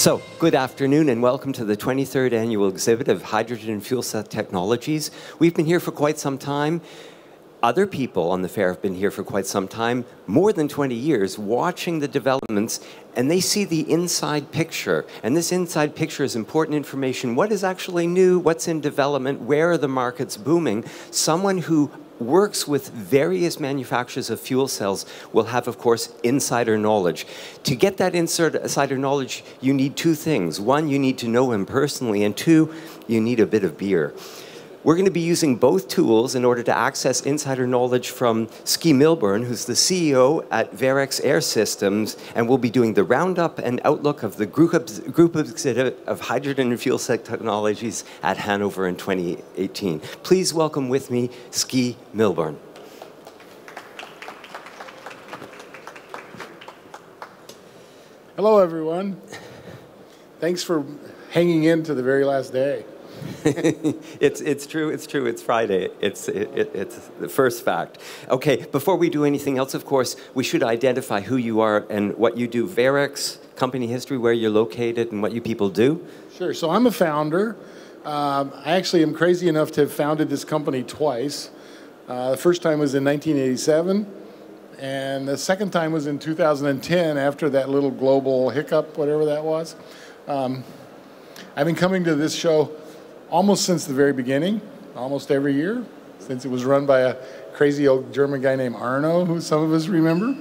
So, good afternoon and welcome to the 23rd annual exhibit of Hydrogen and Fuel Cell Technologies. We've been here for quite some time. Other people on the fair have been here for quite some time, more than 20 years, watching the developments, and they see the inside picture. And this inside picture is important information. What is actually new? What's in development? Where are the markets booming? Someone who works with various manufacturers of fuel cells will have, of course, insider knowledge. To get that insider knowledge, you need two things. One, you need to know him personally, and two, you need a bit of beer. We're going to be using both tools in order to access insider knowledge from Ski Milburn, who's the CEO at VAIREX Air Systems, and we'll be doing the roundup and outlook of the group exhibit of Hydrogen and Fuel Cell Technologies at Hanover in 2018. Please welcome with me Ski Milburn. Hello, everyone. Thanks for hanging in to the very last day. It's true, it's Friday. It's the first fact. Okay, before we do anything else, of course, we should identify who you are and what you do. VAIREX, company history, where you're located, and what you people do. Sure, so I'm a founder. I actually am crazy enough to have founded this company twice. The first time was in 1987, and the second time was in 2010 after that little global hiccup, whatever that was. I've been coming to this show almost since the very beginning, almost every year, since it was run by a crazy old German guy named Arno, who some of us remember.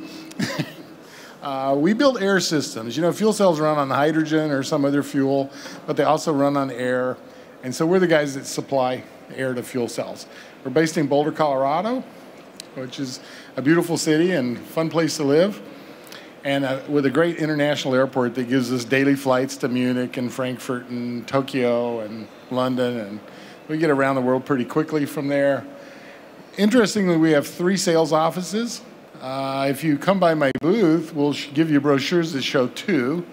We build air systems. You know, fuel cells run on hydrogen or some other fuel, but they also run on air. And so we're the guys that supply air to fuel cells. We're based in Boulder, Colorado, which is a beautiful city and fun place to live. And with a great international airport that gives us daily flights to Munich and Frankfurt and Tokyo and London, and we get around the world pretty quickly from there. Interestingly, we have 3 sales offices. If you come by my booth, we'll give you brochures that show 2.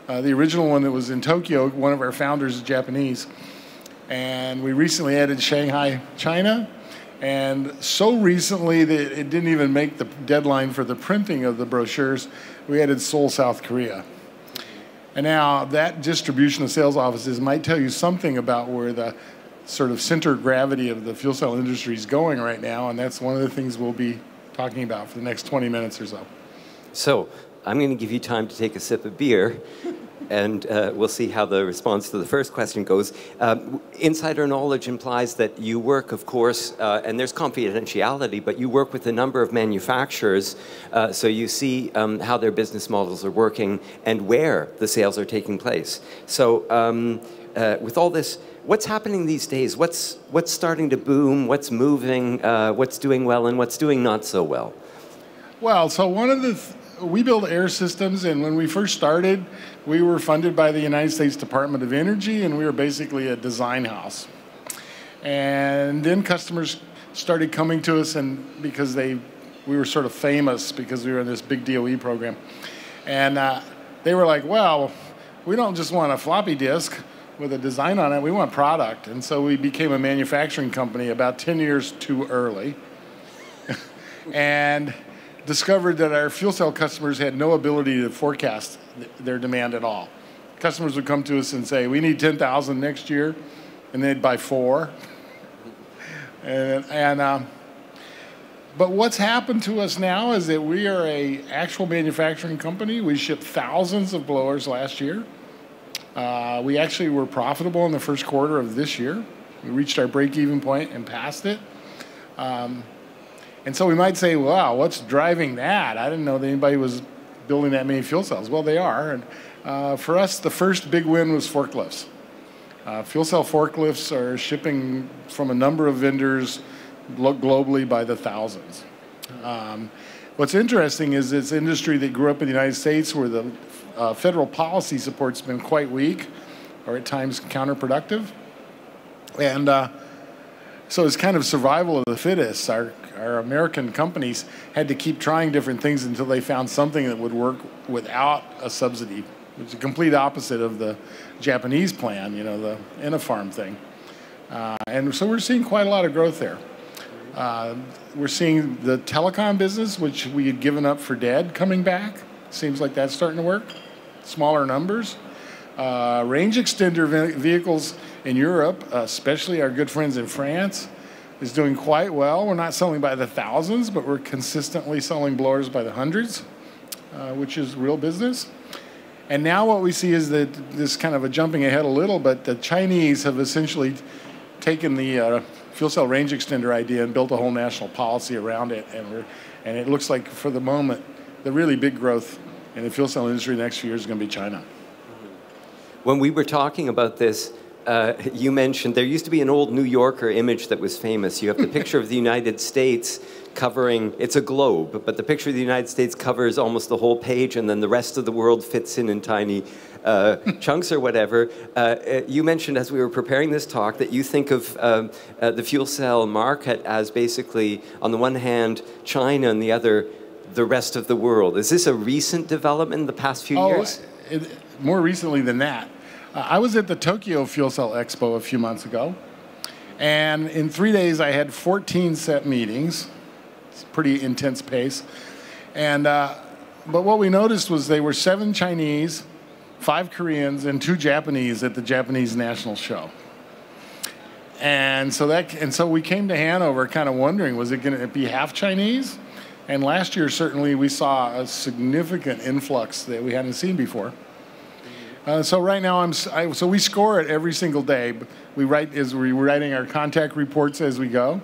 The original one that was in Tokyo, one of our founders is Japanese. And we recently added Shanghai, China. And so recently that it didn't even make the deadline for the printing of the brochures, we added Seoul, South Korea. And now that distribution of sales offices might tell you something about where the sort of center of gravity of the fuel cell industry is going right now, and that's one of the things we'll be talking about for the next 20 minutes or so. So I'm going to give you time to take a sip of beer, and we'll see how the response to the first question goes. Insider knowledge implies that you work, of course, and there's confidentiality, but you work with a number of manufacturers, so you see how their business models are working and where the sales are taking place. So with all this, what's happening these days? What's starting to boom? What's moving? What's doing well and what's doing not so well? Well, so one of the we build air systems, and when we first started, we were funded by the United States Department of Energy, and we were basically a design house. And then customers started coming to us, and because we were sort of famous because we were in this big DOE program. And they were like, well, we don't just want a floppy disk with a design on it, we want product. And so we became a manufacturing company about 10 years too early. And discovered that our fuel cell customers had no ability to forecast their demand at all. Customers would come to us and say, we need 10,000 next year, and they'd buy 4. But what's happened to us now is that we are an actual manufacturing company. We shipped thousands of blowers last year. We actually were profitable in the first quarter of this year. We reached our break-even point and passed it. And so we might say, wow, what's driving that? I didn't know that anybody was building that many fuel cells. Well, they are. And for us, the first big win was forklifts. Fuel cell forklifts are shipping from a number of vendors globally by the thousands. What's interesting is it's an industry that grew up in the United States where the federal policy support's been quite weak or at times counterproductive. And so it's kind of survival of the fittest. Our American companies had to keep trying different things until they found something that would work without a subsidy, which is the complete opposite of the Japanese plan, you know, the Innofarm thing. And so we're seeing quite a lot of growth there. We're seeing the telecom business, which we had given up for dead, coming back. Seems like that's starting to work. Smaller numbers. Range extender vehicles in Europe, especially our good friends in France, is doing quite well. We're not selling by the thousands, but we're consistently selling blowers by the hundreds, which is real business. And now what we see is that this kind of a jumping ahead a little, but the Chinese have essentially taken the fuel cell range extender idea and built a whole national policy around it. And it looks like for the moment, the really big growth in the fuel cell industry the next few years is going to be China. When we were talking about this, you mentioned there used to be an old New Yorker image that was famous. You have the picture of the United States covering, it's a globe, but the picture of the United States covers almost the whole page, and then the rest of the world fits in tiny chunks or whatever. You mentioned as we were preparing this talk that you think of the fuel cell market as basically, on the one hand, China, and the other, the rest of the world. Is this a recent development in the past few years? More recently than that. I was at the Tokyo Fuel Cell Expo a few months ago, and in 3 days I had 14 set meetings. It's a pretty intense pace. And, but what we noticed was they were 7 Chinese, 5 Koreans, and 2 Japanese at the Japanese National Show. And so we came to Hanover kind of wondering, was it going to be half Chinese? And last year, certainly, we saw a significant influx that we hadn't seen before. So right now, so we score it every single day. We write as we're writing our contact reports as we go,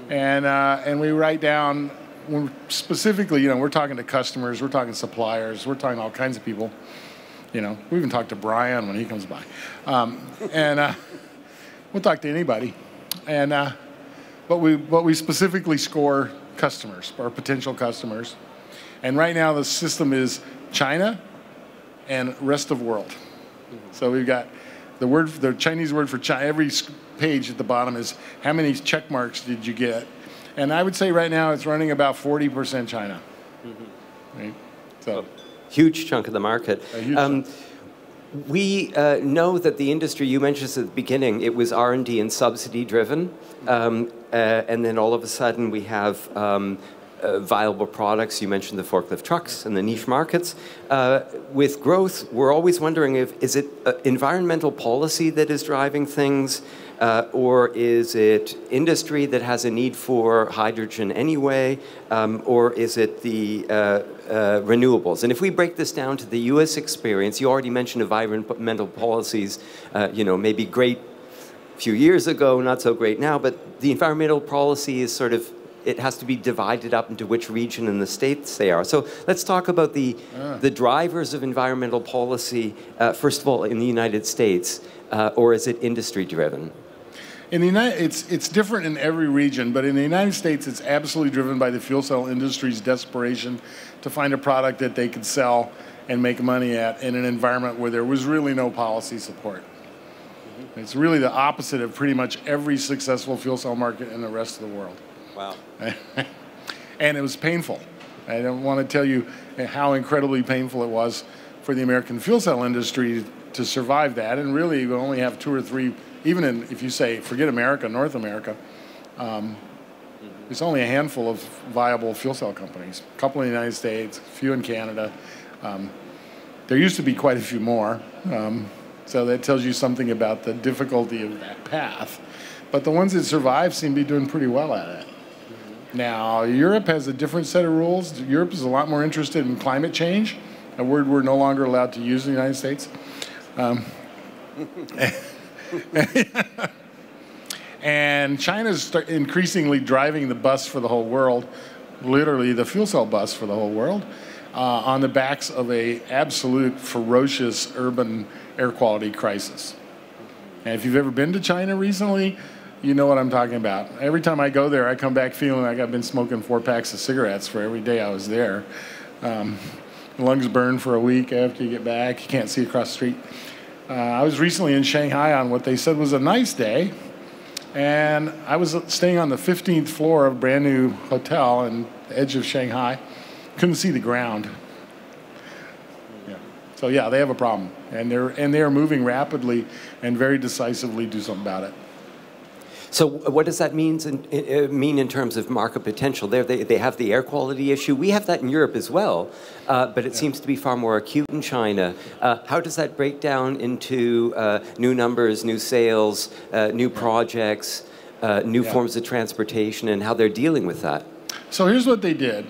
and we write down specifically. You know, we're talking to customers, we're talking suppliers, we're talking all kinds of people. You know, we even talk to Brian when he comes by, and we'll talk to anybody. And but we specifically score customers or potential customers, and right now the system is China and rest of world. So we've got the Chinese word for China. Every page at the bottom is how many check marks did you get? And I would say right now it's running about 40% China. Right? So huge chunk of the market. We know that the industry, you mentioned at the beginning, it was R&D and subsidy driven. And then all of a sudden we have viable products. You mentioned the forklift trucks and the niche markets. With growth, we're always wondering is it environmental policy that is driving things, or is it industry that has a need for hydrogen anyway, or is it the renewables? And if we break this down to the U.S. experience, you already mentioned environmental policies, you know, maybe great a few years ago, not so great now, but the environmental policy is sort of, it has to be divided up into which region in the states they are. So let's talk about the drivers of environmental policy, first of all, in the United States, or is it industry driven? In the it's different in every region, but in the United States, it's absolutely driven by the fuel cell industry's desperation to find a product that they could sell and make money at in an environment where there was really no policy support. It's really the opposite of pretty much every successful fuel cell market in the rest of the world. Wow. And it was painful. I don't want to tell you how incredibly painful it was for the American fuel cell industry to survive that. And really, we only have 2 or 3, even in, if you say, forget America, North America, there's only a handful of viable fuel cell companies. A couple in the United States, a few in Canada. There used to be quite a few more. So that tells you something about the difficulty of that path. But the ones that survive seem to be doing pretty well at it. Now, Europe has a different set of rules. Europe is a lot more interested in climate change, a word we're no longer allowed to use in the United States. And China's increasingly driving the bus for the whole world, literally the fuel cell bus for the whole world, on the backs of an absolute ferocious urban air quality crisis. And if you've ever been to China recently, you know what I'm talking about. Every time I go there, I come back feeling like I've been smoking 4 packs of cigarettes for every day I was there. Lungs burn for a week after you get back. You can't see across the street. I was recently in Shanghai on what they said was a nice day, and I was staying on the 15th floor of a brand new hotel on the edge of Shanghai. Couldn't see the ground. Yeah. So yeah, they have a problem, and they're moving rapidly and very decisively to do something about it. So what does that mean in terms of market potential? There, they have the air quality issue. We have that in Europe as well, but it seems to be far more acute in China. How does that break down into new numbers, new sales, new projects, new forms of transportation, and how they're dealing with that? So here's what they did.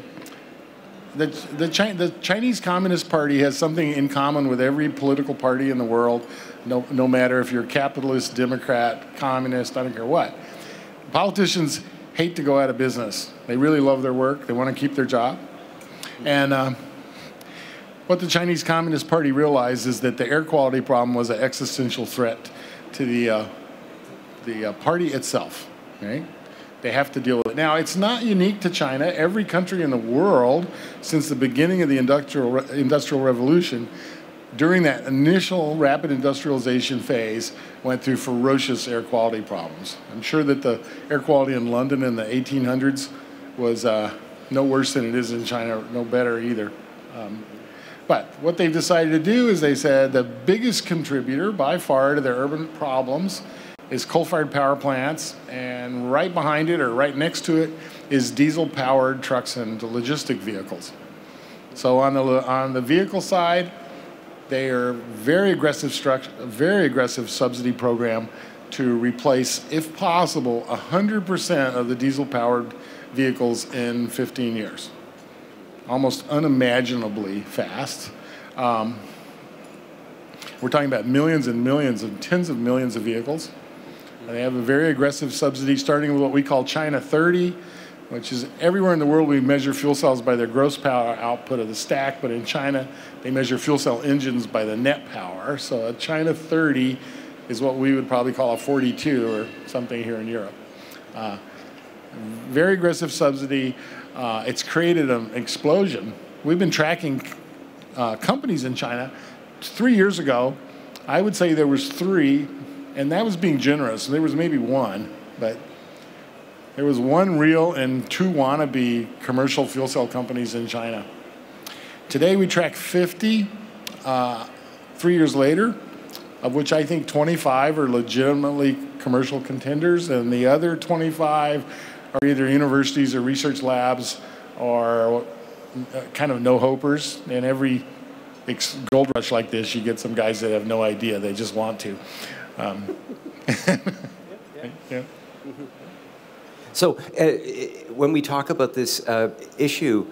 The Chinese Communist Party has something in common with every political party in the world, no matter if you're capitalist, Democrat, communist, I don't care what. Politicians hate to go out of business. They really love their work. They want to keep their job. And what the Chinese Communist Party realized is that the air quality problem was an existential threat to the party itself, right? They have to deal with it. Now, it's not unique to China. Every country in the world, since the beginning of the Industrial Revolution, during that initial rapid industrialization phase, went through ferocious air quality problems. I'm sure that the air quality in London in the 1800s was no worse than it is in China, no better either. But what they've decided to do is they said the biggest contributor by far to their urban problems is coal-fired power plants, and right behind it or right next to it is diesel-powered trucks and logistic vehicles. So on the vehicle side, they are very aggressive subsidy program to replace, if possible, 100% of the diesel-powered vehicles in 15 years. Almost unimaginably fast. We're talking about millions and millions and tens of millions of vehicles. And they have a very aggressive subsidy starting with what we call China 30, which is everywhere in the world we measure fuel cells by their gross power output of the stack, but in China they measure fuel cell engines by the net power. So a China 30 is what we would probably call a 42 or something here in Europe. Very aggressive subsidy. It's created an explosion. We've been tracking companies in China. 3 years ago, I would say there was 3, and that was being generous. There was maybe 1, but there was 1 real and 2 wannabe commercial fuel cell companies in China. Today we track 50, 3 years later, of which I think 25 are legitimately commercial contenders, and the other 25 are either universities or research labs or kind of no-hopers. In every gold rush like this, you get some guys that have no idea, they just want to. Yeah. So when we talk about this issue,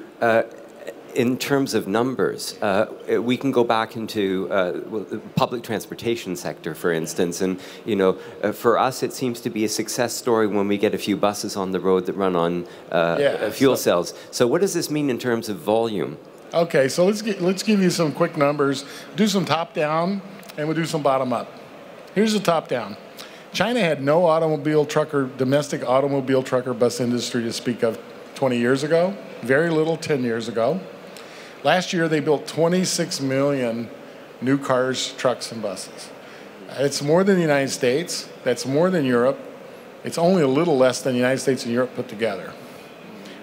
in terms of numbers, we can go back into the public transportation sector, for instance, and for us it seems to be a success story when we get a few buses on the road that run on fuel cells. So what does this mean in terms of volume? Okay, so let's give you some quick numbers. Do some top down, and we'll do some bottom up. Here's the top down. China had no domestic automobile trucker bus industry to speak of 20 years ago. Very little 10 years ago. Last year, they built 26 million new cars, trucks, and buses. It's more than the United States. That's more than Europe. It's only a little less than the United States and Europe put together.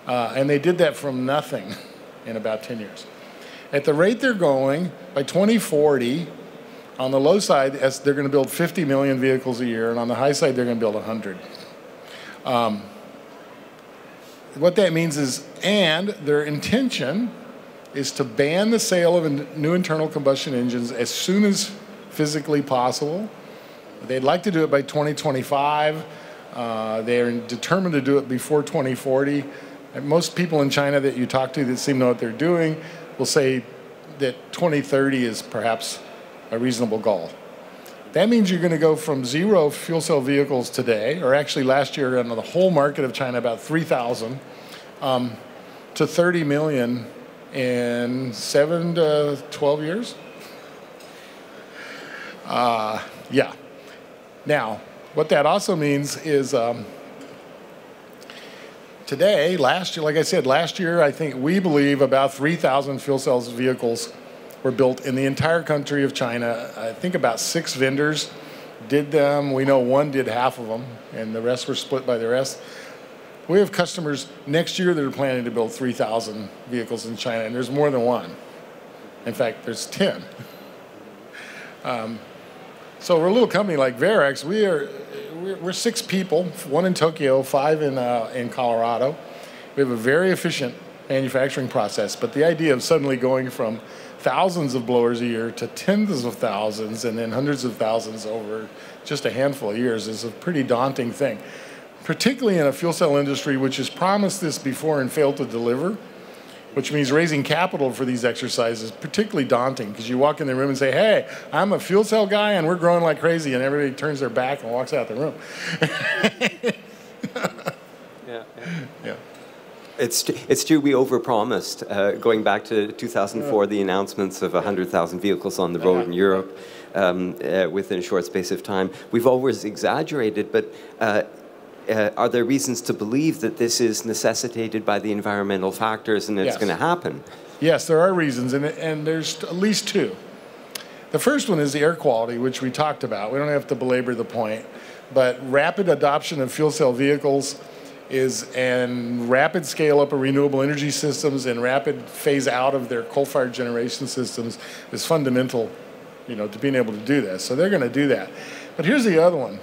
And they did that from nothing in about 10 years. At the rate they're going, by 2040, on the low side, they're going to build 50 million vehicles a year, and on the high side, they're going to build 100. What that means is, and their intention is to ban the sale of new internal combustion engines as soon as physically possible. They'd like to do it by 2025. They're determined to do it before 2040. And most people in China that you talk to that seem to know what they're doing will say that 2030 is perhaps a reasonable goal. That means you're going to go from 0 fuel cell vehicles today, or actually last year on the whole market of China, about 3,000, to 30 million in 7 to 12 years. Yeah. Now, what that also means is today, last year, like I said, last year, I think we believe about 3,000 fuel cells vehicles were built in the entire country of China. I think about 6 vendors did them. We know 1 did half of them, and the rest were split by the rest. We have customers next year that are planning to build 3,000 vehicles in China, and there's more than 1. In fact, there's 10. So we're a little company like VAIREX. We're 6 people, 1 in Tokyo, 5 in Colorado. We have a very efficient manufacturing process, but the idea of suddenly going from thousands of blowers a year to tens of thousands and then hundreds of thousands over just a handful of years is a pretty daunting thing, particularly in a fuel cell industry which has promised this before and failed to deliver, which means raising capital for these exercises is particularly daunting because you walk in the room and say, hey, I'm a fuel cell guy and we're growing like crazy, and everybody turns their back and walks out the room. Yeah. It's true, we overpromised. Going back to 2004, the announcements of 100,000 vehicles on the road in Europe within a short space of time. We've always exaggerated, but are there reasons to believe that this is necessitated by the environmental factors and it's going to happen? Yes, there are reasons, and there's at least 2. The first one is the air quality, which we talked about. We don't have to belabor the point, but rapid adoption of fuel cell vehicles and rapid scale up of renewable energy systems and rapid phase out of their coal-fired generation systems is fundamental, to being able to do this. So they're going to do that. But here's the other one.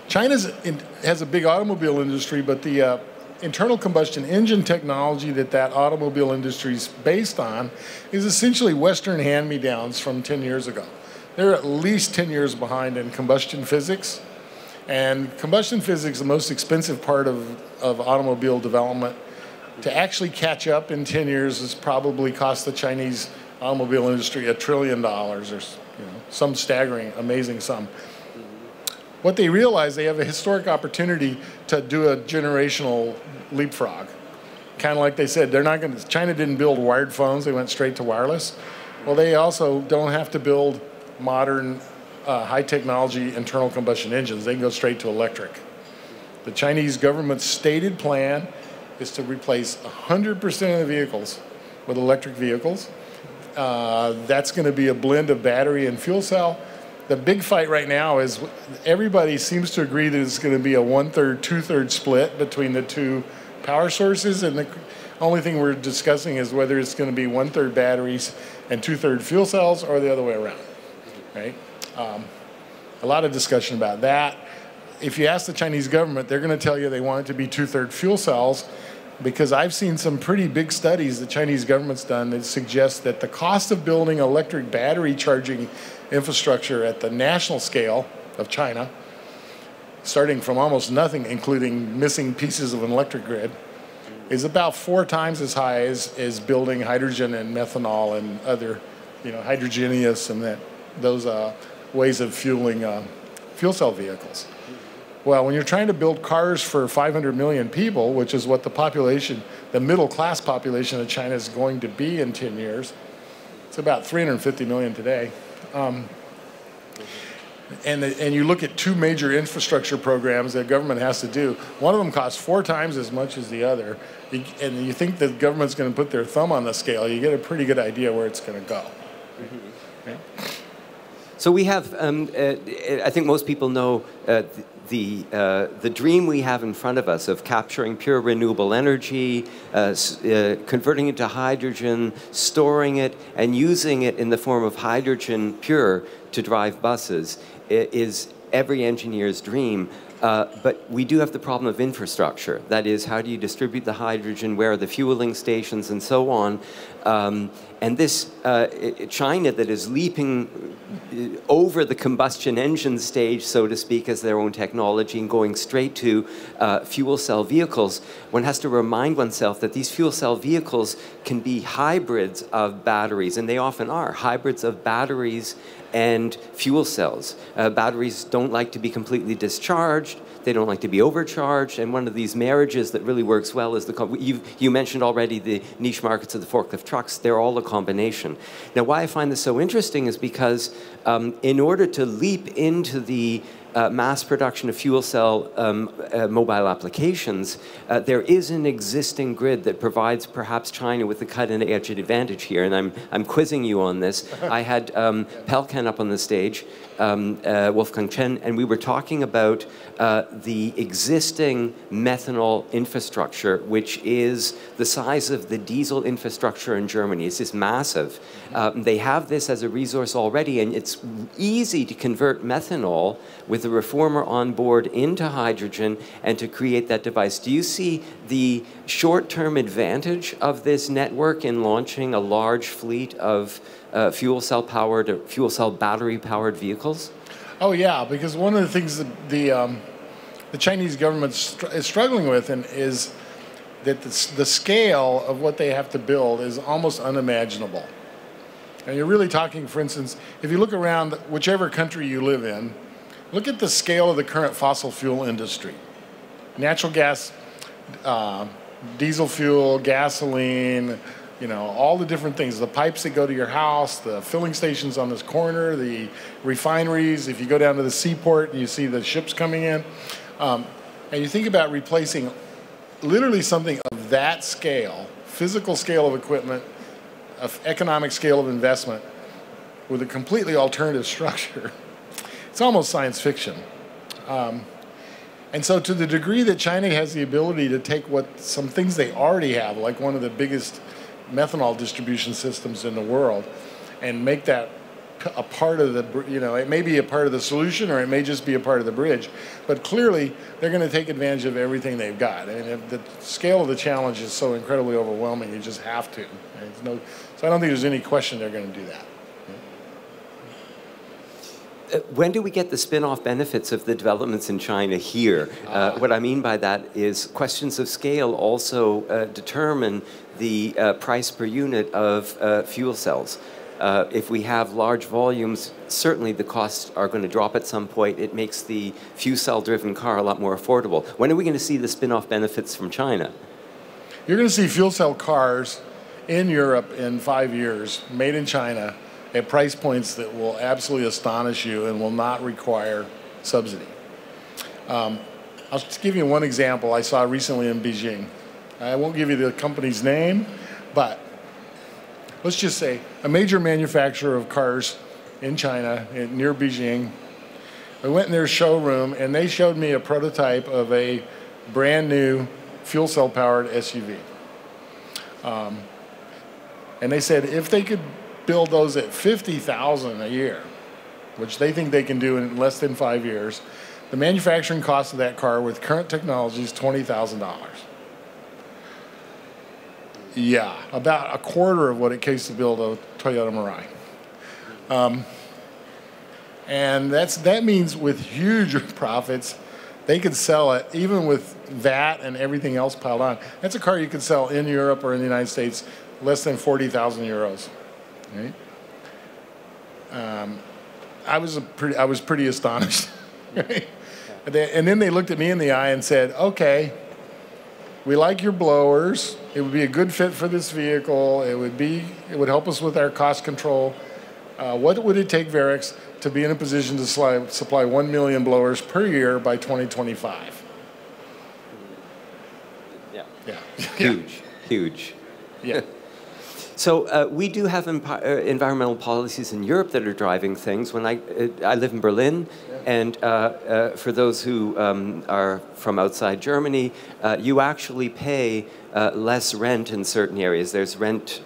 China has a big automobile industry, but the internal combustion engine technology that automobile industry is based on is essentially Western hand-me-downs from 10 years ago. They're at least 10 years behind in combustion physics. And combustion physics is the most expensive part of automobile development. To actually catch up in 10 years has probably cost the Chinese automobile industry $1 trillion or some staggering, amazing sum. What they realize, they have a historic opportunity to do a generational leapfrog. Kind of like they said, China didn't build wired phones, they went straight to wireless. Well, they also don't have to build modern high technology internal combustion engines. They can go straight to electric. The Chinese government's stated plan is to replace 100% of the vehicles with electric vehicles. That's going to be a blend of battery and fuel cell. The big fight right now is everybody seems to agree that it's going to be a 1/3, 2/3 split between the 2 power sources, and the only thing we're discussing is whether it's going to be 1/3 batteries and 2/3 fuel cells or the other way around, right? A lot of discussion about that. If you ask the Chinese government, they're going to tell you they want it to be 2/3 fuel cells, because I've seen some pretty big studies the Chinese government's done that suggest that the cost of building electric battery charging infrastructure at the national scale of China, starting from almost nothing, including missing pieces of an electric grid, is about 4 times as high as building hydrogen and methanol and other, hydrogenous and those ways of fueling fuel cell vehicles. Well, when you're trying to build cars for 500 million people, which is what the middle class population of China is going to be in 10 years, it's about 350 million today. And you look at 2 major infrastructure programs that government has to do. One of them costs 4 times as much as the other. And you think the government's going to put their thumb on the scale, you get a pretty good idea where it's going to go. Okay? So we have, I think most people know the dream we have in front of us of capturing pure renewable energy, converting it to hydrogen, storing it, and using it in the form of hydrogen pure to drive buses is every engineer's dream. But we do have the problem of infrastructure. That is, how do you distribute the hydrogen, where are the fueling stations, and so on. And this China that is leaping over the combustion engine stage, so to speak, as their own technology and going straight to fuel cell vehicles, one has to remind oneself that these fuel cell vehicles can be hybrids of batteries, and they often are, hybrids of batteries and fuel cells. Batteries don't like to be completely discharged. They don't like to be overcharged. And one of these marriages that really works well is you mentioned already the niche markets of the forklift trucks. They're all a combination. Now, why I find this so interesting is because in order to leap into the mass production of fuel cell mobile applications, there is an existing grid that provides perhaps China with the cutting-edge advantage here. And I'm quizzing you on this. I had Pelkan up on the stage, Wolfgang Chen, and we were talking about the existing methanol infrastructure, which is the size of the diesel infrastructure in Germany. It's just massive. They have this as a resource already, and it's easy to convert methanol with a reformer on board into hydrogen and to create that device. Do you see the short-term advantage of this network in launching a large fleet of fuel cell battery-powered vehicles? Oh yeah, because one of the things that the Chinese government is struggling with is that the scale of what they have to build is almost unimaginable. And you're really talking, for instance, if you look around whichever country you live in, look at the scale of the current fossil fuel industry. Natural gas, diesel fuel, gasoline, you know, all the different things, the pipes that go to your house, the filling stations on this corner, the refineries, if you go down to the seaport and you see the ships coming in, and you think about replacing literally something of that scale, physical scale of equipment, of economic scale of investment, with a completely alternative structure, it's almost science fiction. And so to the degree that China has the ability to take some things they already have, like one of the biggest methanol distribution systems in the world, and make that a part of the, you know, it may be a part of the solution or it may just be a part of the bridge, but clearly they're going to take advantage of everything they've got. I mean, the scale of the challenge is so incredibly overwhelming, you just have to. So I don't think there's any question they're going to do that. When do we get the spin-off benefits of the developments in China here? What I mean by that is questions of scale also determine the price per unit of fuel cells. If we have large volumes, certainly the costs are going to drop at some point. It makes the fuel cell-driven car a lot more affordable. When are we going to see the spin-off benefits from China? You're going to see fuel cell cars in Europe in 5 years, made in China, at price points that will absolutely astonish you and will not require subsidy. I'll just give you one example I saw recently in Beijing. I won't give you the company's name, but let's just say a major manufacturer of cars in China, near Beijing. I went in their showroom and they showed me a prototype of a brand new fuel cell powered SUV. And they said if they could build those at $50,000 a year, which they think they can do in less than 5 years, the manufacturing cost of that car with current technology is $20,000. Yeah, about a quarter of what it takes to build a Toyota Mirai. And that means with huge profits, they could sell it, even with VAT and everything else piled on. That's a car you could sell in Europe or in the United States less than 40,000 euros. Right? I was pretty astonished. Right? And then they looked at me in the eye and said, okay, we like your blowers. It would be a good fit for this vehicle. It would help us with our cost control. What would it take, Verax, to be in a position to supply 1 million blowers per year by 2025? Yeah. Yeah. Huge, huge. Yeah. So we do have environmental policies in Europe that are driving things. When I live in Berlin, and for those who are from outside Germany, you actually pay less rent in certain areas. There's rent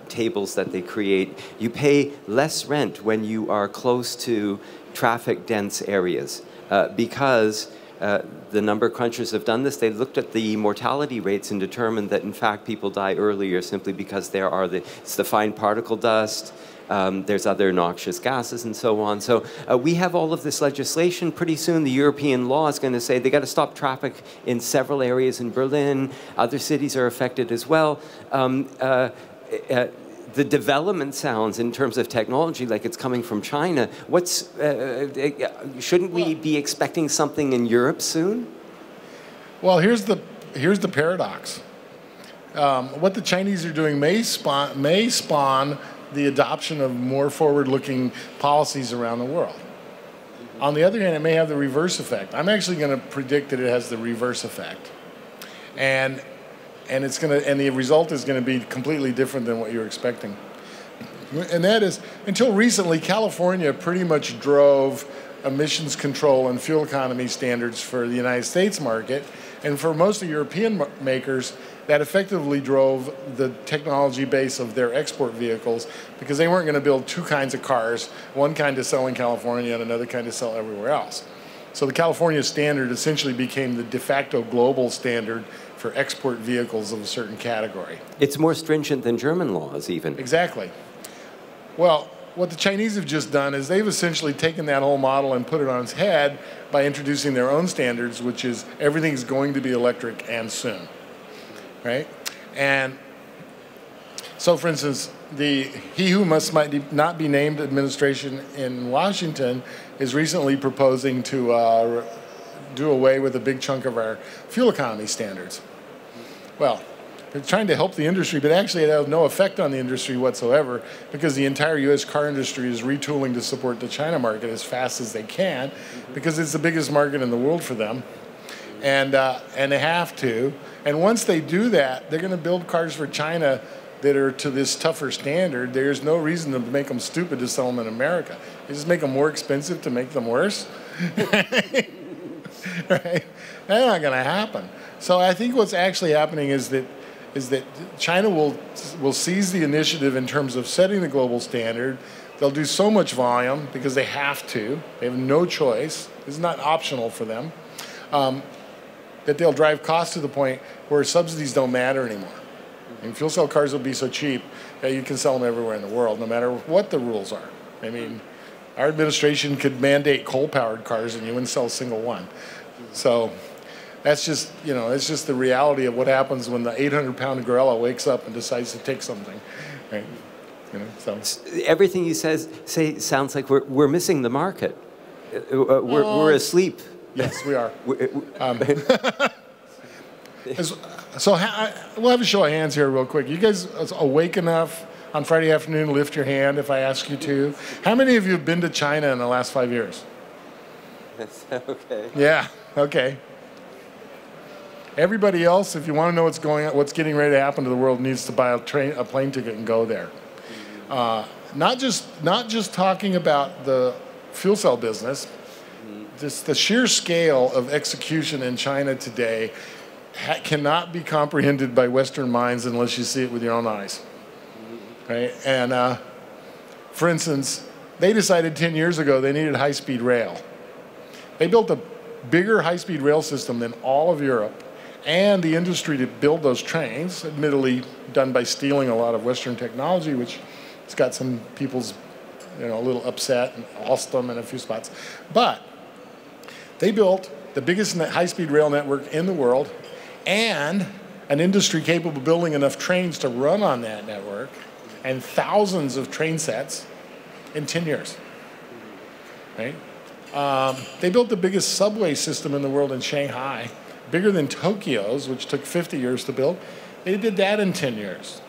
tables that they create. You pay less rent when you are close to traffic-dense areas because the number crunchers have done this. They looked at the mortality rates and determined that, in fact, people die earlier simply because it's the fine particle dust, there's other noxious gases and so on. So we have all of this legislation. Pretty soon the European law is going to say they got to stop traffic in several areas in Berlin. Other cities are affected as well. The development sounds in terms of technology like it's coming from China. Shouldn't we be expecting something in Europe soon? Well, here's the paradox. What the Chinese are doing may spawn the adoption of more forward-looking policies around the world. On the other hand, it may have the reverse effect. I'm actually going to predict that it has the reverse effect. And the result is going to be completely different than what you're expecting. And that is, until recently, California pretty much drove emissions control and fuel economy standards for the United States market. And for most of European makers, that effectively drove the technology base of their export vehicles, because they weren't going to build two kinds of cars, one kind to sell in California and another kind to sell everywhere else. So the California standard essentially became the de facto global standard for export vehicles of a certain category. It's more stringent than German laws, even. Exactly. Well, what the Chinese have just done is they've essentially taken that whole model and put it on its head by introducing their own standards, which is everything's going to be electric and soon, right? And so, for instance, he who must not be named administration in Washington is recently proposing to do away with a big chunk of our fuel economy standards. Well, they're trying to help the industry, but actually it has no effect on the industry whatsoever, because the entire U.S. car industry is retooling to support the China market as fast as they can, because it's the biggest market in the world for them, and they have to. And once they do that, they're going to build cars for China that are to this tougher standard. There's no reason to make them stupid to sell them in America. They just make them more expensive to make them worse. Right? That's not going to happen. So I think what's actually happening is that China will seize the initiative in terms of setting the global standard. They'll do so much volume because they have to. They have no choice. It's not optional for them. That they'll drive costs to the point where subsidies don't matter anymore. And fuel cell cars will be so cheap that you can sell them everywhere in the world, no matter what the rules are. I mean, our administration could mandate coal-powered cars and you wouldn't sell a single one. So that's just, you know, it's just the reality of what happens when the 800-pound gorilla wakes up and decides to take something, right? You know, so everything you say sounds like we're missing the market. We're asleep. Yes, we are. So we'll have a show of hands here real quick. You guys awake enough on Friday afternoon to lift your hand if I ask you to? How many of you have been to China in the last 5 years? Okay. Yeah, okay. Everybody else, if you want to know what's getting ready to happen to the world, needs to buy a plane ticket and go there. Not just talking about the fuel cell business. Just the sheer scale of execution in China today cannot be comprehended by Western minds unless you see it with your own eyes, right? And for instance, they decided 10 years ago they needed high-speed rail. They built a bigger high-speed rail system than all of Europe, and the industry to build those trains, admittedly done by stealing a lot of Western technology, which has got some people's, you know, a little upset and lost them in a few spots. But they built the biggest high-speed rail network in the world and an industry capable of building enough trains to run on that network and thousands of train sets in 10 years, right? They built the biggest subway system in the world in Shanghai, bigger than Tokyo's, which took 50 years to build. They did that in 10 years.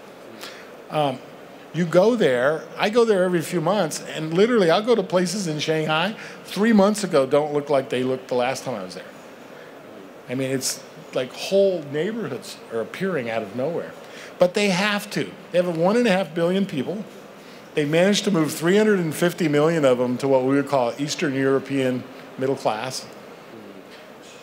You go there, I go there every few months, and literally I'll go to places in Shanghai 3 months ago don't look like they looked the last time I was there. I mean, it's like whole neighborhoods are appearing out of nowhere. But they have to. They have 1.5 billion people. They managed to move 350 million of them to what we would call Eastern European middle class.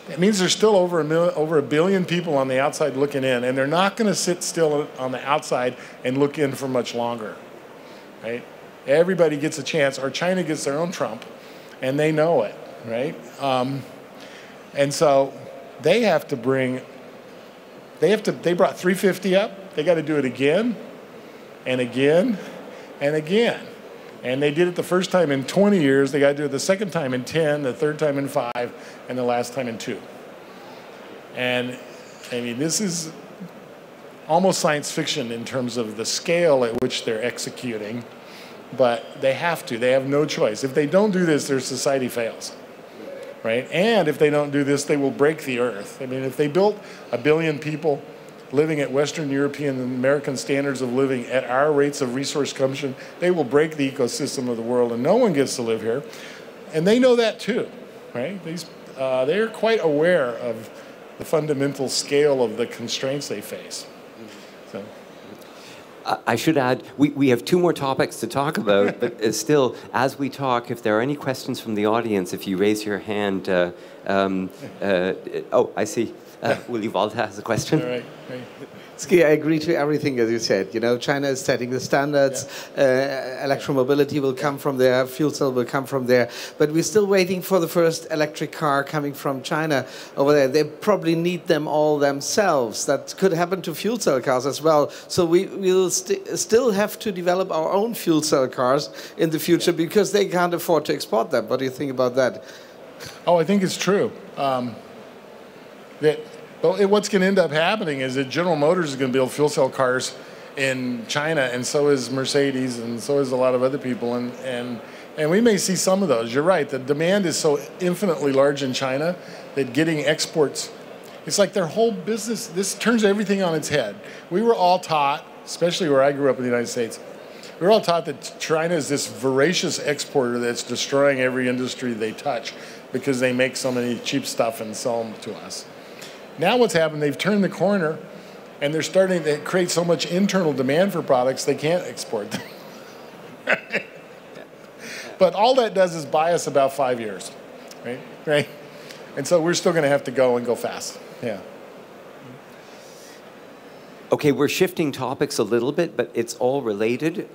That means there's still over a billion people on the outside looking in, and they're not going to sit still on the outside and look in for much longer, right? Everybody gets a chance, or China gets their own Trump, and they know it, right? And so they have to bring, they brought 350 up, they got to do it again, and again, and again. And they did it the first time in 20 years. They got to do it the second time in 10, the third time in 5, and the last time in 2. And I mean, this is almost science fiction in terms of the scale at which they're executing, but they have to. They have no choice. If they don't do this, their society fails, right? And if they don't do this, they will break the earth. I mean, if they built 1 billion people living at Western European and American standards of living at our rates of resource consumption, they will break the ecosystem of the world, and no one gets to live here. And they know that too, right? They're quite aware of the fundamental scale of the constraints they face. So. I should add, we have 2 more topics to talk about, but still, as we talk, if there are any questions from the audience, if you raise your hand, oh, I see. Willy Walter has a question. All right. Ski, I agree to everything as you said. You know, China is setting the standards. Yeah. Electromobility will come from there. Fuel cell will come from there. But we're still waiting for the first electric car coming from China over there. They probably need them all themselves. That could happen to fuel cell cars as well. So we will still have to develop our own fuel cell cars in the future because they can't afford to export them. What do you think about that? Oh, I think it's true. What's going to end up happening is that General Motors is going to build fuel cell cars in China, and so is Mercedes, and so is a lot of other people, and we may see some of those. You're right, the demand is so infinitely large in China that getting exports, it's like their whole business, this turns everything on its head. We were all taught, especially where I grew up in the United States, we were all taught that China is this voracious exporter that's destroying every industry they touch because they make so many cheap stuff and sell them to us. Now what's happened, they've turned the corner and they're starting to create so much internal demand for products they can't export them. But all that does is buy us about 5 years, right? And so we're still going to have to go fast, yeah. Okay, we're shifting topics a little bit, but it's all related.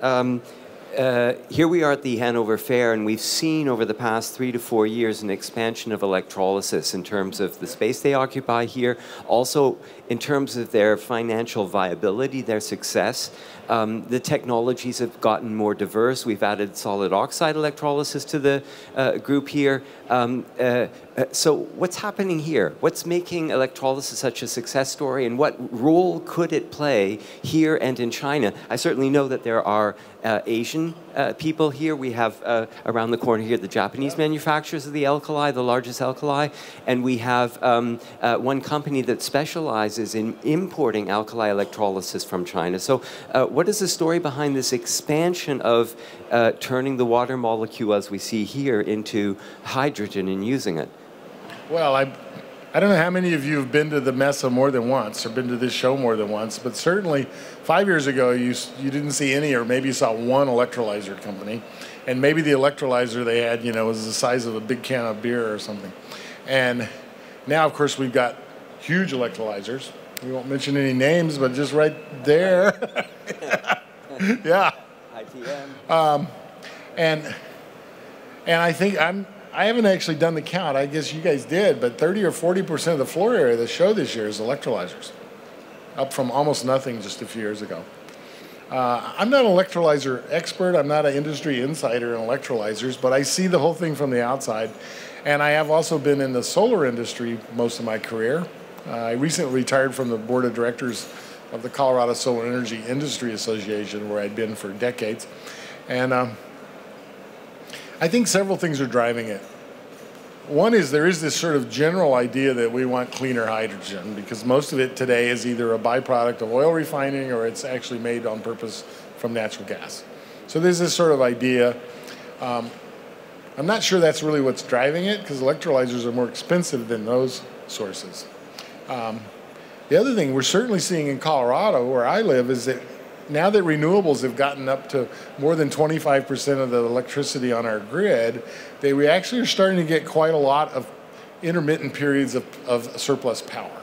Here we are at the Hanover Fair, and we've seen over the past 3 to 4 years an expansion of electrolysis in terms of the space they occupy here, also in terms of their financial viability, their success. The technologies have gotten more diverse. We've added solid oxide electrolysis to the group here. So what's happening here? What's making electrolysis such a success story, and what role could it play here and in China? I certainly know that there are Asian people here. We have around the corner here the Japanese manufacturers of the alkali, the largest alkali, and we have one company that specializes in importing alkali electrolysis from China. So what is the story behind this expansion of turning the water molecule, as we see here, into hydrogen and using it? Well, I don't know how many of you have been to the Mesa more than once or been to this show more than once, but certainly 5 years ago you didn't see any, or maybe you saw one electrolyzer company, and maybe the electrolyzer they had, you know, was the size of a big can of beer or something. And now, of course, we've got huge electrolyzers. We won't mention any names, but just right there. Yeah. ITM. And I think I haven't actually done the count. I guess you guys did, but 30 or 40% of the floor area of the show this year is electrolyzers, up from almost nothing just a few years ago. I'm not an electrolyzer expert. I'm not an industry insider in electrolyzers, but I see the whole thing from the outside. And I have also been in the solar industry most of my career. I recently retired from the board of directors of the Colorado Solar Energy Industry Association, where I'd been for decades. And I think several things are driving it. One is there is this sort of general idea that we want cleaner hydrogen, because most of it today is either a byproduct of oil refining or it's actually made on purpose from natural gas. So there's this sort of idea. I'm not sure that's really what's driving it, because electrolyzers are more expensive than those sources. The other thing we're certainly seeing in Colorado, where I live, is that now that renewables have gotten up to more than 25% of the electricity on our grid, we actually are starting to get quite a lot of intermittent periods of surplus power.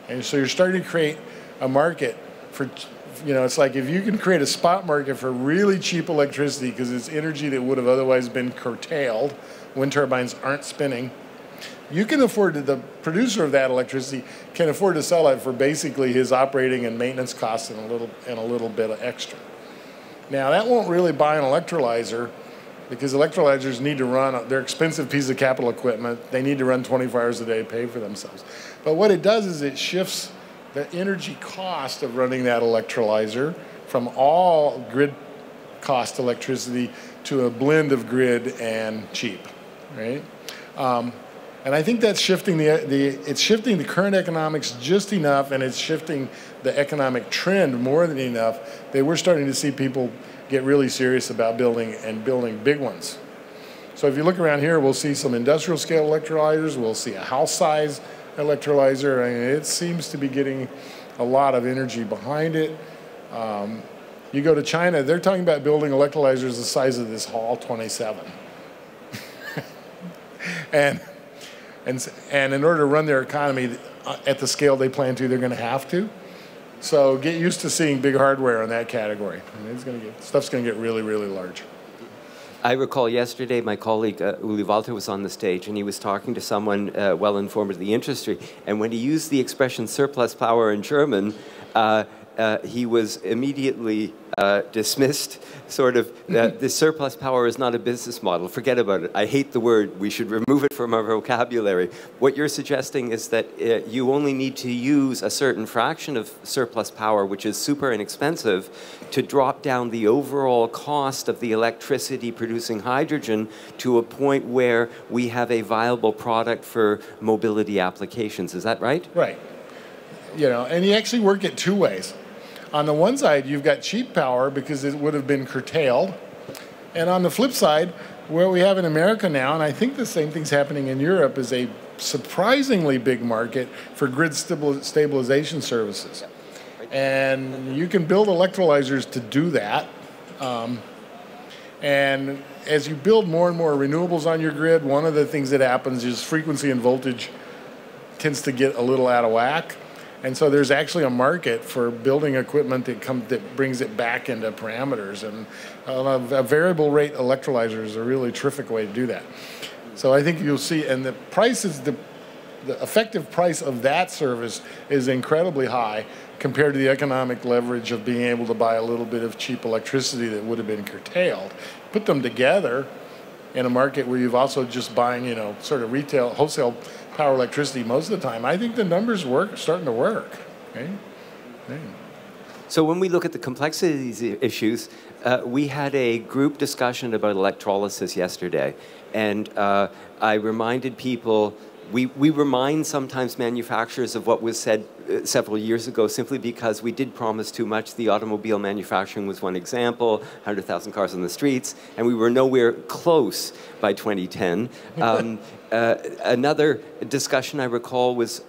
And so you're starting to create a market for, you know, it's like if you can create a spot market for really cheap electricity because it's energy that would have otherwise been curtailed, wind turbines aren't spinning, you can afford to, the producer of that electricity can afford to sell it for basically his operating and maintenance costs and a little bit of extra. Now that won't really buy an electrolyzer, because electrolyzers need to run, they're expensive piece of capital equipment. They need to run 24 hours a day to pay for themselves. But what it does is it shifts the energy cost of running that electrolyzer from all grid cost electricity to a blend of grid and cheap, right? And I think that's shifting it's shifting the current economics just enough, and it's shifting the economic trend more than enough that we're starting to see people get really serious about building big ones. So if you look around here, we'll see some industrial scale electrolyzers. We'll see a house size electrolyzer. I mean, it seems to be getting a lot of energy behind it. You go to China, they're talking about building electrolyzers the size of this hall 27. and in order to run their economy at the scale they plan to, they're going to have to. So get used to seeing big hardware in that category. I mean, stuff's going to get really, really large. I recall yesterday my colleague Uli Walter was on the stage and he was talking to someone well informed of the industry, and when he used the expression surplus power in German, he was immediately dismissed, sort of, the surplus power is not a business model. Forget about it. I hate the word. We should remove it from our vocabulary. What you're suggesting is that you only need to use a certain fraction of surplus power, which is super inexpensive, to drop down the overall cost of the electricity producing hydrogen to a point where we have a viable product for mobility applications. Is that right? Right. You know, and you actually work it two ways. On the one side, you've got cheap power because it would have been curtailed. And on the flip side, where we have in America now, and I think the same thing's happening in Europe, is a surprisingly big market for grid stabilization services. And you can build electrolyzers to do that. And as you build more and more renewables on your grid, one of the things that happens is frequency and voltage tends to get a little out of whack. And so there's actually a market for building equipment that brings it back into parameters. And a variable rate electrolyzer is a really terrific way to do that. So I think you'll see, and the price is the effective price of that service is incredibly high compared to the economic leverage of being able to buy a little bit of cheap electricity that would have been curtailed. Put them together in a market where you've also just buying, you know, sort of retail, wholesale power electricity most of the time, I think the numbers starting to work. Okay? Okay. So when we look at the complexity of these issues, we had a group discussion about electrolysis yesterday, and I reminded people, we remind sometimes manufacturers of what was said several years ago simply because we did promise too much. The automobile manufacturing was one example, 100,000 cars on the streets, and we were nowhere close by 2010. Another discussion I recall was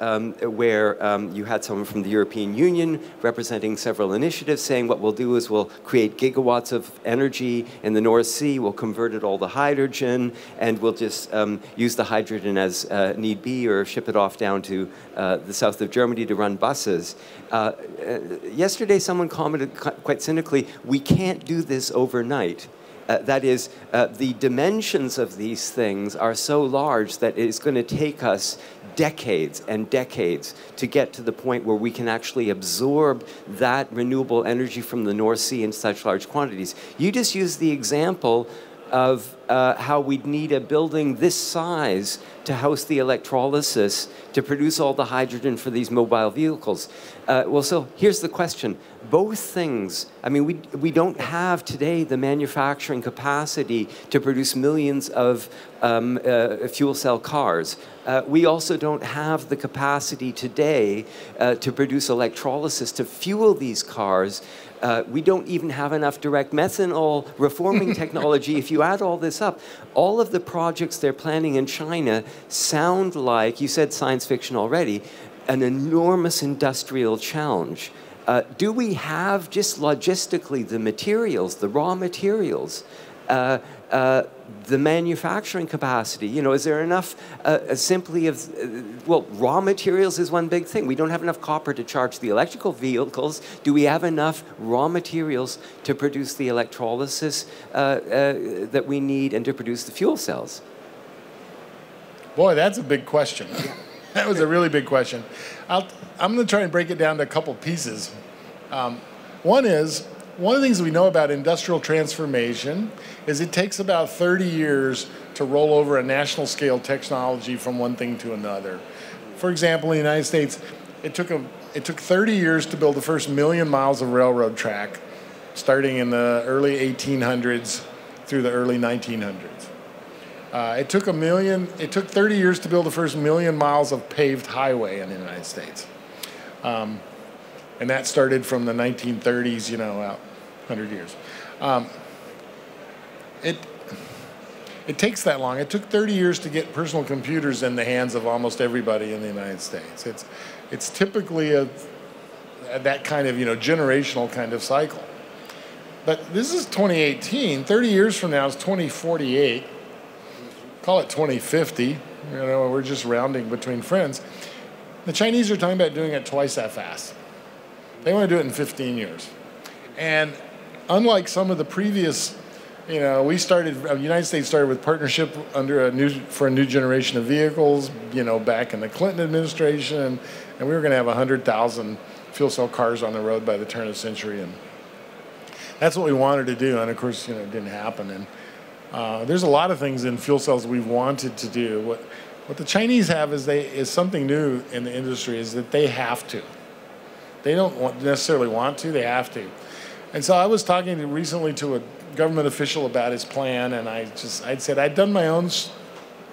where you had someone from the European Union representing several initiatives saying what we'll do is we'll create gigawatts of energy in the North Sea, we'll convert it all to hydrogen, and we'll just use the hydrogen as need be or ship it off down to the south of Germany to run buses. Yesterday someone commented quite cynically, we can't do this overnight. That is, the dimensions of these things are so large that it's going to take us decades and decades to get to the point where we can actually absorb that renewable energy from the North Sea in such large quantities. You just used the example of how we'd need a building this size to house the electrolysis to produce all the hydrogen for these mobile vehicles. Well, so here's the question. Both things, I mean, we don't have today the manufacturing capacity to produce millions of fuel cell cars. We also don't have the capacity today to produce electrolysis to fuel these cars. We don't even have enough direct methanol reforming technology. If you add all this up, all of the projects they're planning in China sound like, you said science fiction already, an enormous industrial challenge. Do we have just logistically the materials, the raw materials, the manufacturing capacity? You know, is there enough simply of, well, raw materials is one big thing. We don't have enough copper to charge the electrical vehicles. Do we have enough raw materials to produce the electrolysis that we need and to produce the fuel cells? Boy, that's a big question. That was a really big question. I'm going to try and break it down to a couple pieces. One of the things we know about industrial transformation is it takes about 30 years to roll over a national scale technology from one thing to another. For example, in the United States, it took 30 years to build the first 1,000,000 miles of railroad track, starting in the early 1800s through the early 1900s. It took 30 years to build the first 1,000,000 miles of paved highway in the United States. And that started from the 1930s, you know, out 100 years. it takes that long. It took 30 years to get personal computers in the hands of almost everybody in the United States. It's typically that kind of, generational kind of cycle. But this is 2018. 30 years from now is 2048. Call it 2050. We're just rounding between friends. The Chinese are talking about doing it twice that fast. They want to do it in 15 years. And unlike some of the previous, the United States started with partnership for a new generation of vehicles, back in the Clinton administration, and we were going to have 100,000 fuel cell cars on the road by the turn of the century. And that's what we wanted to do, and of course, it didn't happen. And there's a lot of things in fuel cells we've wanted to do. What the Chinese have is something new in the industry, is that they have to. They don't necessarily want to, they have to. And so I was talking recently to a government official about his plan, and I'd said I'd done my own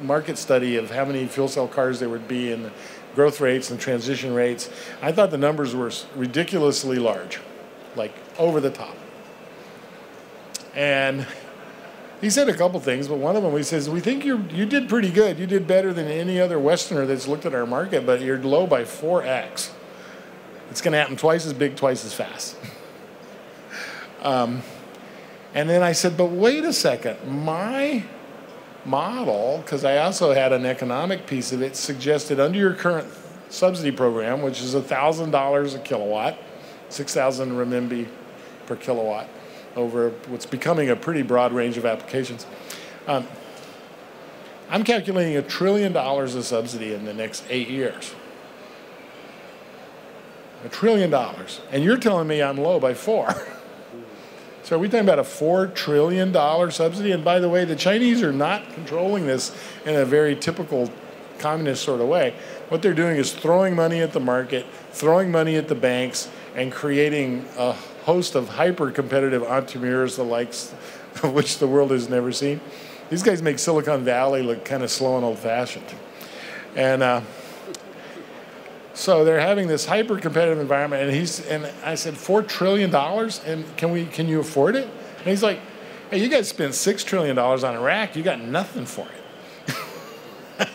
market study of how many fuel cell cars there would be and the growth rates and transition rates. I thought the numbers were ridiculously large, like over the top. And he said a couple things, but one of them, he says, we think you did pretty good. You did better than any other Westerner that's looked at our market, but you're low by 4x. It's going to happen twice as big, twice as fast. And then I said, but wait a second. My model, because I also had an economic piece of it, suggested under your current subsidy program, which is $1,000 a kilowatt, 6,000 renminbi per kilowatt, over what's becoming a pretty broad range of applications. I'm calculating $1 trillion of subsidy in the next 8 years. $1 trillion. And you're telling me I'm low by 4. So are we talking about a $4 trillion subsidy? And by the way, the Chinese are not controlling this in a very typical communist sort of way. What they're doing is throwing money at the market, throwing money at the banks, and creating a host of hyper-competitive entrepreneurs, the likes of which the world has never seen. These guys make Silicon Valley look kind of slow and old-fashioned. And so they're having this hyper-competitive environment, and I said, $4 trillion, and can you afford it? And he's like, hey, you guys spent $6 trillion on Iraq, you got nothing for it.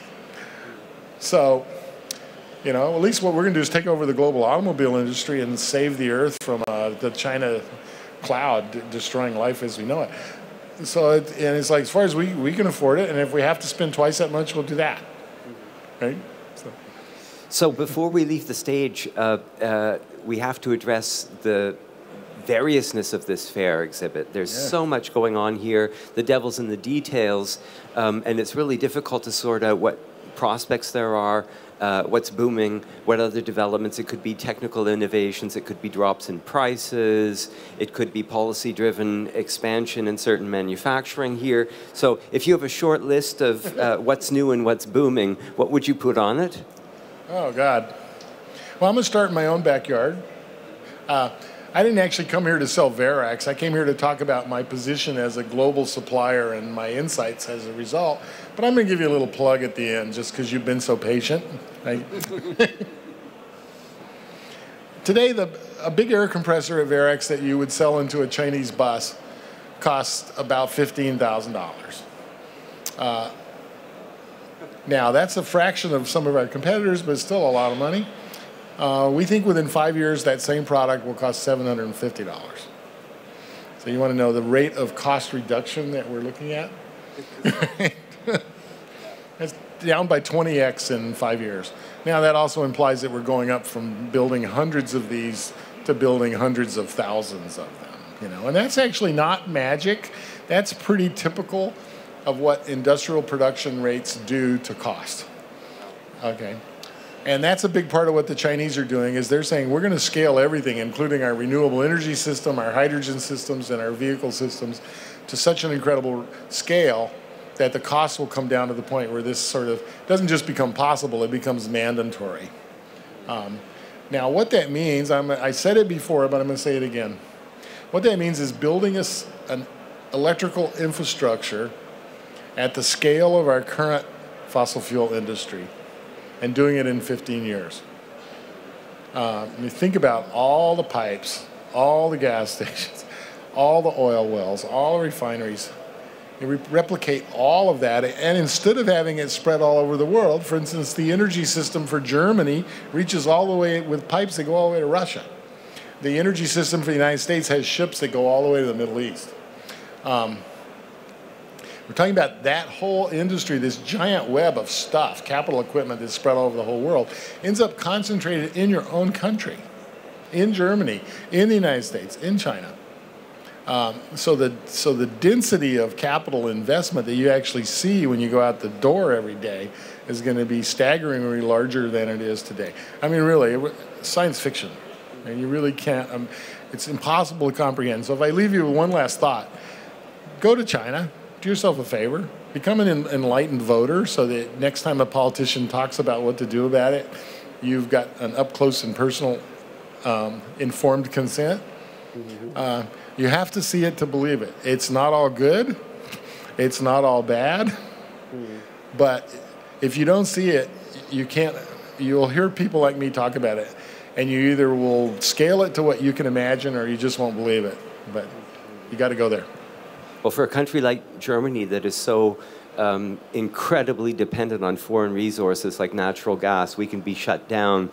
So, at least what we're going to do is take over the global automobile industry and save the earth from the China cloud destroying life as we know it. So, it's like, as far as we can afford it, and if we have to spend twice that much, we'll do that, right? So before we leave the stage, we have to address the variousness of this fair exhibit. There's so much going on here. The devil's in the details, and it's really difficult to sort out what prospects there are, what's booming, what other developments. It could be technical innovations, it could be drops in prices, it could be policy-driven expansion in certain manufacturing here. So if you have a short list of what's new and what's booming, what would you put on it? Oh, God. Well, I'm going to start in my own backyard. I didn't actually come here to sell Verax. I came here to talk about my position as a global supplier and my insights as a result. But I'm going to give you a little plug at the end, just because you've been so patient. Today, a big air compressor at Verax that you would sell into a Chinese bus costs about $15,000. Now, that's a fraction of some of our competitors, but it's still a lot of money. We think within 5 years, that same product will cost $750. So you want to know the rate of cost reduction that we're looking at? It's down by 20x in 5 years. Now, that also implies that we're going up from building hundreds of these to building hundreds of thousands of them. And that's actually not magic. That's pretty typical of what industrial production rates do to cost. Okay. And that's a big part of what the Chinese are doing, is they're saying we're going to scale everything, including our renewable energy system, our hydrogen systems, and our vehicle systems, to such an incredible scale that the costs will come down to the point where this sort of doesn't just become possible, it becomes mandatory. Now, what that means, I said it before, but I'm going to say it again. What that means is building an electrical infrastructure at the scale of our current fossil fuel industry and doing it in 15 years. Think about all the pipes, all the gas stations, all the oil wells, all the refineries. replicate all of that. And instead of having it spread all over the world, for instance, the energy system for Germany reaches all the way with pipes that go all the way to Russia. The energy system for the United States has ships that go all the way to the Middle East. We're talking about that whole industry, this giant web of stuff, capital equipment that's spread all over the whole world, ends up concentrated in your own country, in Germany, in the United States, in China. So the density of capital investment that you actually see when you go out the door every day is going to be staggeringly larger than it is today. I mean, really, science fiction. And you really can't, it's impossible to comprehend. So if I leave you with one last thought, go to China, do yourself a favor, become an enlightened voter so that next time a politician talks about what to do about it, you've got an up-close and personal informed consent. Mm-hmm. You have to see it to believe it. It's not all good. It's not all bad. Mm-hmm. But if you don't see it, you'll hear people like me talk about it. And you either will scale it to what you can imagine or you just won't believe it. But you got to go there. Well, for a country like Germany that is so incredibly dependent on foreign resources like natural gas, we can be shut down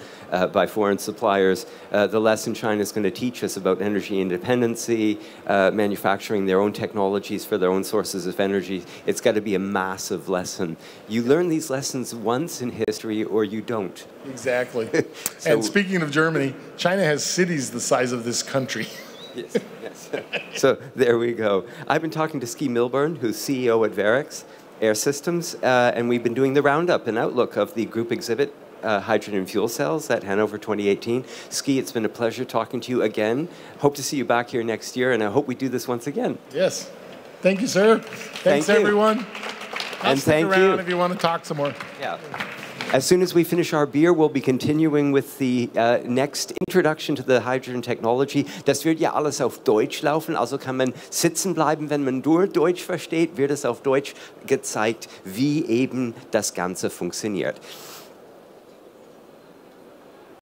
by foreign suppliers. The lesson China is going to teach us about energy independency, manufacturing their own technologies for their own sources of energy, it's got to be a massive lesson. You learn these lessons once in history or you don't. Exactly. So, and speaking of Germany, China has cities the size of this country. Yes, yes. So there we go. I've been talking to Ski Milburn, who's CEO at VAIREX Air Systems, and we've been doing the roundup and outlook of the group exhibit, Hydrogen Fuel Cells at Hanover 2018. Ski, it's been a pleasure talking to you again. Hope to see you back here next year, and I hope we do this once again. Yes. Thank you, sir. Thanks, everyone. And thank you. If you want to talk some more. Yeah. As soon as we finish our beer, we'll be continuing with the next introduction to the hydrogen technology. Das wird ja alles auf Deutsch laufen, also kann man sitzen bleiben, wenn man nur Deutsch versteht, wird es auf Deutsch gezeigt, wie eben das Ganze funktioniert.